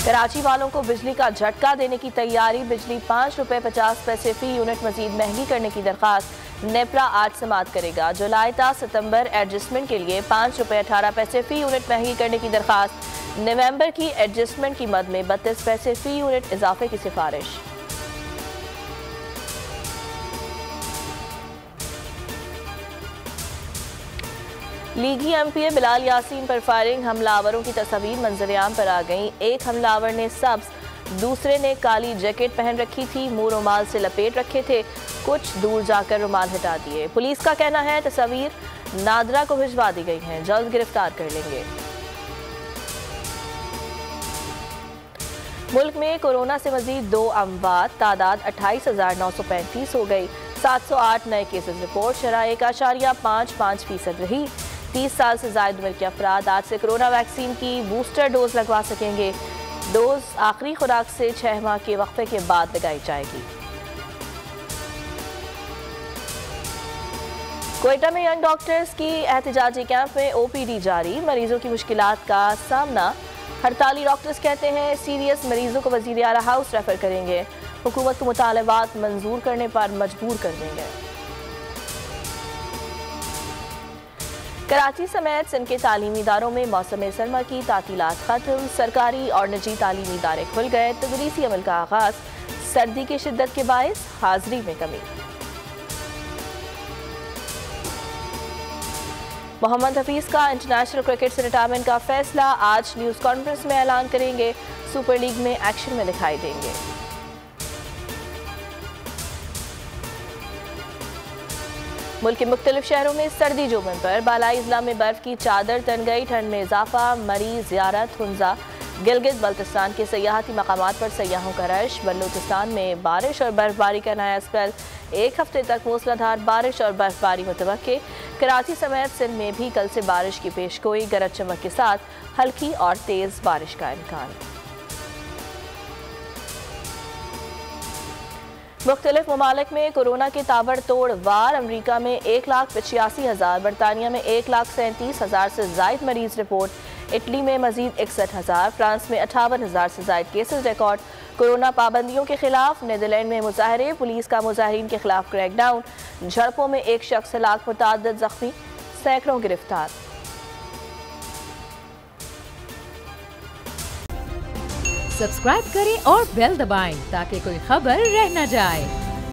कराची वालों को बिजली का झटका देने की तैयारी। बिजली 5 रुपये 50 पैसे फी यूनिट मजीद महंगी करने की दरखास्त नेपरा आज समाअत करेगा। जुलाई ता सितंबर एडजस्टमेंट के लिए 5 रुपये 18 पैसे फी यूनिट महंगी करने की दरखास्त। नवंबर की एडजस्टमेंट की मद में 32 पैसे फी यूनिट इजाफे की सिफारिश। लीगी एमपीए बिलाल यासीन पर फायरिंग। हमलावरों की तस्वीर मंजर-ए-आम पर आ गई। एक हमलावर ने सब्ज, दूसरे ने काली जैकेट पहन रखी थी, मुंह रुमाल से लपेट रखे थे, कुछ दूर जाकर रुमाल हटा दिए। पुलिस का कहना है तस्वीर नादरा को भिजवा दी गई हैं, जल्द गिरफ्तार कर लेंगे। मुल्क में कोरोना से मजीद 2 अमवात, तादाद 28,935 हो गई। 708 नए केसेस रिपोर्ट, शरह 1.55% रही। 30 साल से ज्यादा उम्र के अफराद आज से कोरोना वैक्सीन की बूस्टर डोज लगवा सकेंगे। डोज आखिरी खुराक से 6 माह के वक्फे के बाद लगाई जाएगी। क्वेटा में यंग डॉक्टर्स की एहतजाजी कैंप में ओपीडी जारी। मरीजों की मुश्किलात का सामना। हड़ताली डॉक्टर्स कहते हैं सीरियस मरीजों को वजीर आला हाउस रेफर करेंगे। हुकूमत को मुतालबात मंजूर करने पर मजबूर कर देंगे। कराची समेत सिंध के तालीमी इदारों में मौसम सरमा की तातीलात खत्म। सरकारी और निजी तालीमी इदारे खुल गए। तदरीसी अमल का आगाज। सर्दी की शिद्दत के बायस हाजिरी में कमी। मोहम्मद हफीज का इंटरनेशनल क्रिकेट से रिटायरमेंट का फैसला आज न्यूज़ कॉन्फ्रेंस में ऐलान करेंगे। सुपर लीग में एक्शन में दिखाई देंगे। मुल्क के मुख्तलिफ शहरों में सर्दी जोमन पर। बालाई अजला में बर्फ की चादर तन गई। ठंड में इजाफा। मरी, ज़ियारत, हुंजा, गिलगित बल्तिस्तान के सयाहती मकामात पर सयाहों का रश। बलूचिस्तान में बारिश और बर्फबारी का नया स्पेल। 1 हफ्ते तक मूसलाधार बारिश और बर्फबारी मुतवक्के। कराची समेत सिंध में भी कल से बारिश की पेशगोई। गरज चमक के साथ हल्की और तेज बारिश का इम्कान। मुख्तलिफ ममालिक में कोरोना के ताबड़तोड़ वार। अमरीका में 1,85,000, बरतानिया में 1,37,000 से जायद मरीज रिपोर्ट। इटली में मजीद 61,000, फ्रांस में 58,000 से जायद केसेस रिकॉर्ड। कोरोना पाबंदियों के खिलाफ नीदरलैंड में मुजाहरे। पुलिस का मुजाहिरीन के खिलाफ क्रैकडाउन। झड़पों में 1 शख्स हलाक, मुतअद्दिद जख्मी, सैकड़ों गिरफ्तार। सब्सक्राइब करें और बेल दबाएं ताकि कोई खबर रह न जाए।